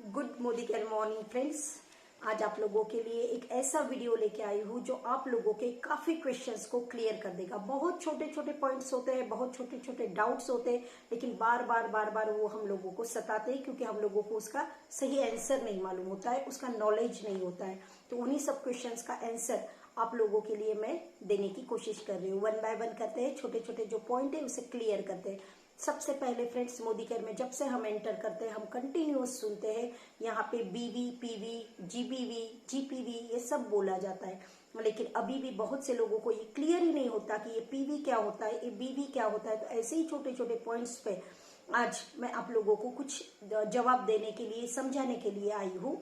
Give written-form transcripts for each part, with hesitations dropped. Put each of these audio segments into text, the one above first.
Good morning friends. आज आप लोगों के लिए एक ऐसा वीडियो लेके आई हूँ जो आप लोगों के काफी क्वेश्चंस को क्लियर कर देगा। बहुत छोटे छोटे पॉइंट्स होते हैं, बहुत छोटे छोटे डाउट्स होते हैं, लेकिन बार बार वो हम लोगों को सताते हैं क्योंकि हम लोगों को उसका सही आंसर नहीं मालूम होता है, उसका नॉलेज नहीं होता है। तो उन्हीं सब क्वेश्चंस का आंसर आप लोगों के लिए मैं देने की कोशिश कर रही हूँ। वन बाय वन करते हैं, छोटे छोटे जो पॉइंट है उसे क्लियर करते हैं। सबसे पहले फ्रेंड्स, मोदी केयर में जब से हम एंटर करते हैं हम कंटिन्यूअस सुनते हैं यहाँ पे बीवी, पीवी, जीबीवी, जीपीवी ये सब बोला जाता है, लेकिन अभी भी बहुत से लोगों को ये क्लियर ही नहीं होता कि ये पीवी क्या होता है, ये बीवी क्या होता है। तो ऐसे ही छोटे छोटे पॉइंट्स पे आज मैं आप लोगों को कुछ जवाब देने के लिए, समझाने के लिए आई हूँ।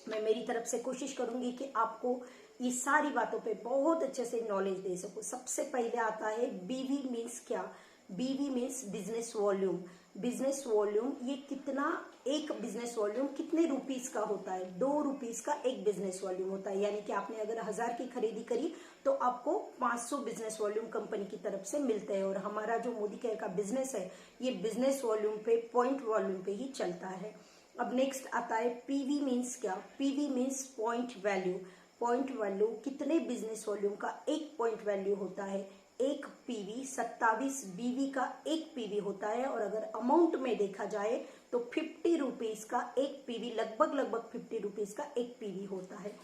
मैं मेरी तरफ से कोशिश करूंगी कि आपको ये सारी बातों पे बहुत अच्छे से नॉलेज दे सकूं। सबसे पहले आता है बीवी मीन्स क्या। बीवी means business volume. Business volume ये कितना, एक बिजनेस वॉल्यूम कितने रुपीस का होता है? 2 रुपीस का एक बिजनेस वॉल्यूम होता है। यानी कि आपने अगर 1000 की खरीदी करी तो आपको 500 बिजनेस वॉल्यूम कंपनी की तरफ से मिलते हैं। और हमारा जो मोदी केयर का बिजनेस है ये बिजनेस वॉल्यूम पे, पॉइंट वॉल्यूम पे ही चलता है। अब नेक्स्ट आता है पीवी मीन्स क्या। PV means point value. Point value कितने बिजनेस वॉल्यूम का एक पॉइंट वैल्यू होता है? एक पीवी 27 बीवी का एक पीवी होता है। और अगर अमाउंट में देखा जाए तो 50 रुपीज का एक पीवी, लगभग 50 रुपीज का एक पीवी होता है।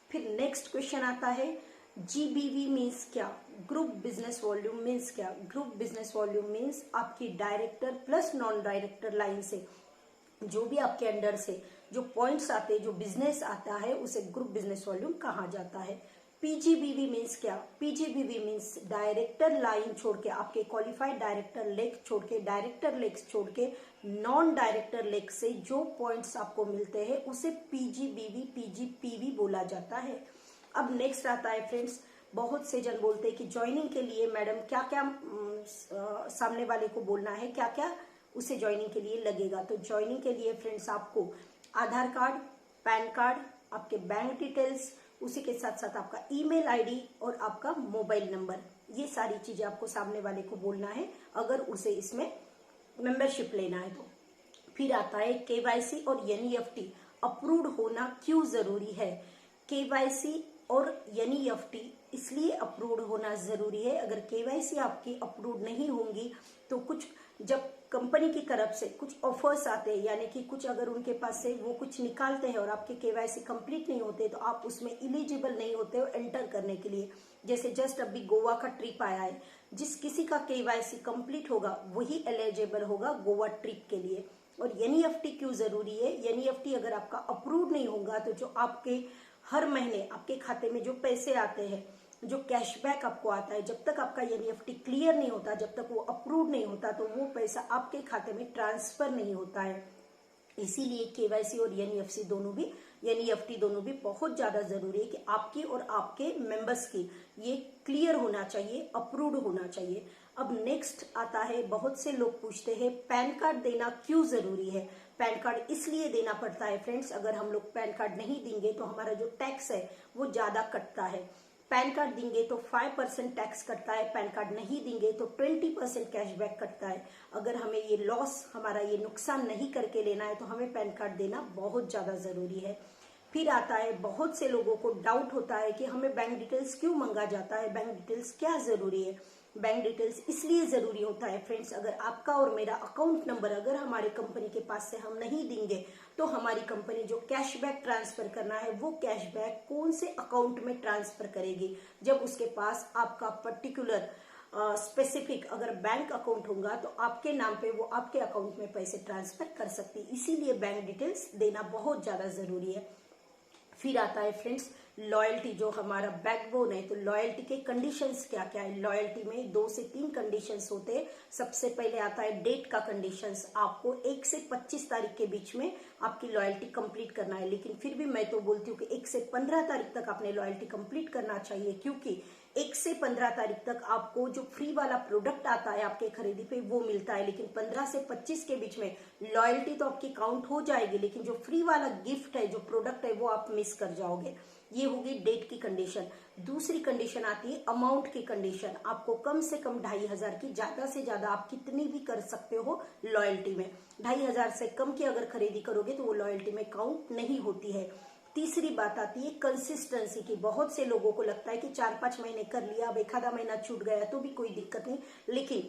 फिर नेक्स्ट क्वेश्चन आता है जीबीवी मीन्स क्या। ग्रुप बिजनेस वॉल्यूम मीन्स क्या। ग्रुप बिजनेस वॉल्यूम मीन्स आपकी director plus non director line से जो भी आपके अंडर से जो पॉइंट्स आते हैं, जो बिजनेस आता है, उसे ग्रुप बिजनेस वॉल्यूम कहा जाता है। पीजीबीवी मीन्स क्या। पीजीबीवी मीन्स डायरेक्टर लाइन छोड़ के, आपके क्वालिफाइड डायरेक्टर लेग छोड़ के, डायरेक्टर लेग्स छोड़ के नॉन डायरेक्टर लेग से जो पॉइंट्स आपको मिलते हैं उसे पीजीबीवी, पीजीपीवी बोला जाता है। अब नेक्स्ट आता है फ्रेंड्स, बहुत से जन बोलते हैं कि ज्वाइनिंग के लिए मैडम क्या क्या सामने वाले को बोलना है, क्या क्या उसे ज्वाइनिंग के लिए लगेगा। तो ज्वाइनिंग के लिए फ्रेंड्स आपको आधार कार्ड, पैन कार्ड, आपके बैंक डिटेल्स, उसी के साथ साथ आपका ईमेल आईडी और आपका मोबाइल नंबर, ये सारी चीजें आपको सामने वाले को बोलना है अगर उसे इसमें मेंबरशिप लेना है तो। फिर आता है केवाईसी और एनईएफटी अप्रूव्ड होना क्यों जरूरी है। केवाईसी और एनईएफटी इसलिए अप्रूव्ड होना जरूरी है। अगर केवाईसी आपकी अप्रूव्ड नहीं होंगी तो कुछ, जब कंपनी की तरफ से कुछ ऑफर्स आते हैं, यानी कि कुछ अगर उनके पास से वो कुछ निकालते हैं और आपके केवाईसी कंप्लीट नहीं होते तो आप उसमें इलिजिबल नहीं होते हो एंटर करने के लिए। जैसे जस्ट अभी गोवा का ट्रिप आया है, जिस किसी का केवाईसी कंप्लीट होगा वही एलिजिबल होगा गोवा ट्रिप के लिए। और एनईएफटी क्यों जरूरी है। एनईएफटी अगर आपका अप्रूव नहीं होगा तो जो आपके हर महीने आपके खाते में जो पैसे आते हैं, जो कैशबैक आपको आता है, जब तक आपका एनईएफटी क्लियर नहीं होता, जब तक वो अप्रूव नहीं होता तो वो पैसा आपके खाते में ट्रांसफर नहीं होता है। इसीलिए केवाईसी और एनईएफटी दोनों भी बहुत ज्यादा जरूरी है कि आपकी और आपके मेंबर्स की ये क्लियर होना चाहिए, अप्रूव्ड होना चाहिए। अब नेक्स्ट आता है, बहुत से लोग पूछते हैं पैन कार्ड देना क्यों जरूरी है। पैन कार्ड इसलिए देना पड़ता है फ्रेंड्स, अगर हम लोग पैन कार्ड नहीं देंगे तो हमारा जो टैक्स है वो ज्यादा कटता है। पैन कार्ड देंगे तो 5% टैक्स कटता है, पैन कार्ड नहीं देंगे तो 20% कैशबैक कटता है। अगर हमें ये लॉस, हमारा ये नुकसान नहीं करके लेना है तो हमें पैन कार्ड देना बहुत ज्यादा जरूरी है। फिर आता है, बहुत से लोगों को डाउट होता है कि हमें बैंक डिटेल्स क्यों मांगा जाता है, बैंक डिटेल्स क्या जरूरी है। बैंक डिटेल्स इसलिए जरूरी होता है फ्रेंड्स, अगर आपका और मेरा अकाउंट नंबर अगर हमारे कंपनी के पास से हम नहीं देंगे तो हमारी कंपनी जो कैशबैक ट्रांसफर करना है वो कैशबैक कौन से अकाउंट में ट्रांसफर करेगी। जब उसके पास आपका पर्टिकुलर स्पेसिफिक अगर बैंक अकाउंट होगा तो आपके नाम पे वो आपके अकाउंट में पैसे ट्रांसफर कर सकती है। इसीलिए बैंक डिटेल्स देना बहुत ज्यादा जरूरी है। फिर आता है फ्रेंड्स लॉयल्टी, जो हमारा बैकबोन है। तो लॉयल्टी के कंडीशंस क्या क्या है। लॉयल्टी में 2 से 3 कंडीशंस होते हैं। सबसे पहले आता है डेट का कंडीशंस, आपको 1 से 25 तारीख के बीच में आपकी लॉयल्टी कंप्लीट करना है। लेकिन फिर भी मैं तो बोलती हूँ कि 1 से 15 तारीख तक आपने लॉयल्टी कंप्लीट करना चाहिए, क्योंकि 1 से 15 तारीख तक आपको जो फ्री वाला प्रोडक्ट आता है आपके खरीदी पे वो मिलता है, लेकिन 15 से 25 के बीच में लॉयल्टी तो आपकी काउंट हो जाएगी, लेकिन जो फ्री वाला गिफ्ट है, जो प्रोडक्ट है, वो आप मिस कर जाओगे। ये होगी डेट की कंडीशन। दूसरी कंडीशन आती है अमाउंट की कंडीशन। आपको कम से कम 2,500 की, ज्यादा से ज्यादा आप कितनी भी कर सकते हो लॉयल्टी में। 2,500 से कम की अगर खरीदी करोगे तो वो लॉयल्टी में काउंट नहीं होती है। तीसरी बात आती है कंसिस्टेंसी की। बहुत से लोगों को लगता है कि 4-5 महीने कर लिया, अब एक आधा महीना छूट गया तो भी कोई दिक्कत नहीं, लेकिन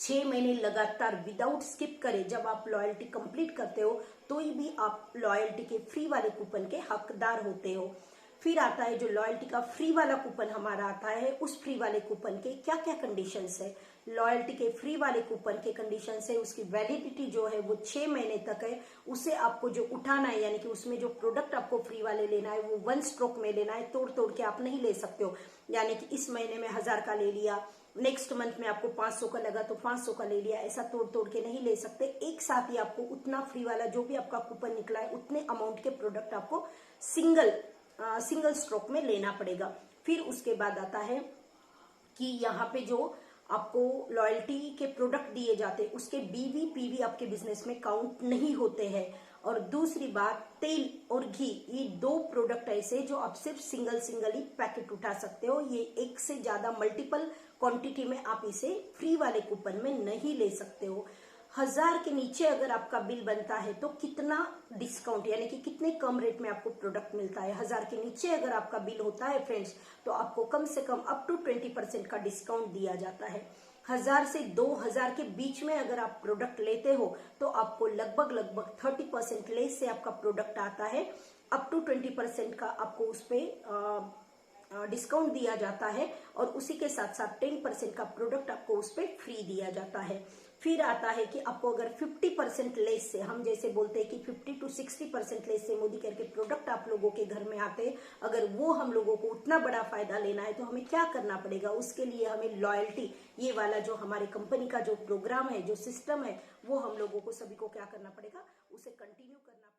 6 महीने लगातार विदाउट स्किप करे जब आप लॉयल्टी कंप्लीट करते हो तो भी आप लॉयल्टी के फ्री वाले कूपन के हकदार होते हो। फिर आता है जो लॉयल्टी का फ्री वाला कूपन हमारा आता है, उस फ्री वाले कूपन के क्या क्या कंडीशंस है। लॉयल्टी के फ्री वाले कूपन के कंडीशंस है, उसकी वैलिडिटी जो है वो 6 महीने तक है। उसे आपको जो उठाना है, यानी कि उसमें जो प्रोडक्ट आपको फ्री वाले लेना है वो 1 स्ट्रोक में लेना है, तोड़ तोड़ के आप नहीं ले सकते हो। यानी कि इस महीने में 1000 का ले लिया, नेक्स्ट मंथ में आपको 500 का लगा तो 500 का ले लिया, ऐसा तोड़ तोड़ के नहीं ले सकते। एक साथ ही आपको उतना फ्री वाला जो भी आपका कूपन निकला है उतने अमाउंट के प्रोडक्ट आपको सिंगल स्ट्रोक में लेना पड़ेगा। फिर उसके बाद आता है कि यहाँ पे जो आपको लॉयल्टी के प्रोडक्ट दिए जाते हैं उसके बीवी पीवी आपके बिजनेस में काउंट नहीं होते हैं। और दूसरी बात, तेल और घी, ये 2 प्रोडक्ट ऐसे जो आप सिर्फ सिंगल ही पैकेट उठा सकते हो। ये एक से ज्यादा मल्टीपल क्वांटिटी में आप इसे फ्री वाले कूपन में नहीं ले सकते हो। 1000 के नीचे अगर आपका बिल बनता है तो कितना डिस्काउंट, यानी कि कितने कम रेट में आपको प्रोडक्ट मिलता है। 1000 के नीचे अगर आपका बिल होता है फ्रेंड्स तो आपको कम से कम अप टू 20% का डिस्काउंट दिया जाता है। 1000 से 2000 के बीच में अगर आप प्रोडक्ट लेते हो तो आपको लगभग 30% लेस से आपका प्रोडक्ट आता है। अप टू 20% का आपको उस पर डिस्काउंट दिया जाता है और उसी के साथ साथ 10% का प्रोडक्ट आपको उस पर फ्री दिया जाता है। फिर आता है कि आपको अगर 50% लेस से, हम जैसे बोलते हैं कि 50 to 60% लेस से मोदी केयर के प्रोडक्ट आप लोगों के घर में आते हैं, अगर वो हम लोगों को उतना बड़ा फायदा लेना है तो हमें क्या करना पड़ेगा। उसके लिए हमें लॉयल्टी, ये वाला जो हमारे कंपनी का जो प्रोग्राम है, जो सिस्टम है, वो हम लोगों को सभी को क्या करना पड़ेगा, उसे कंटिन्यू करना पड़ेगा।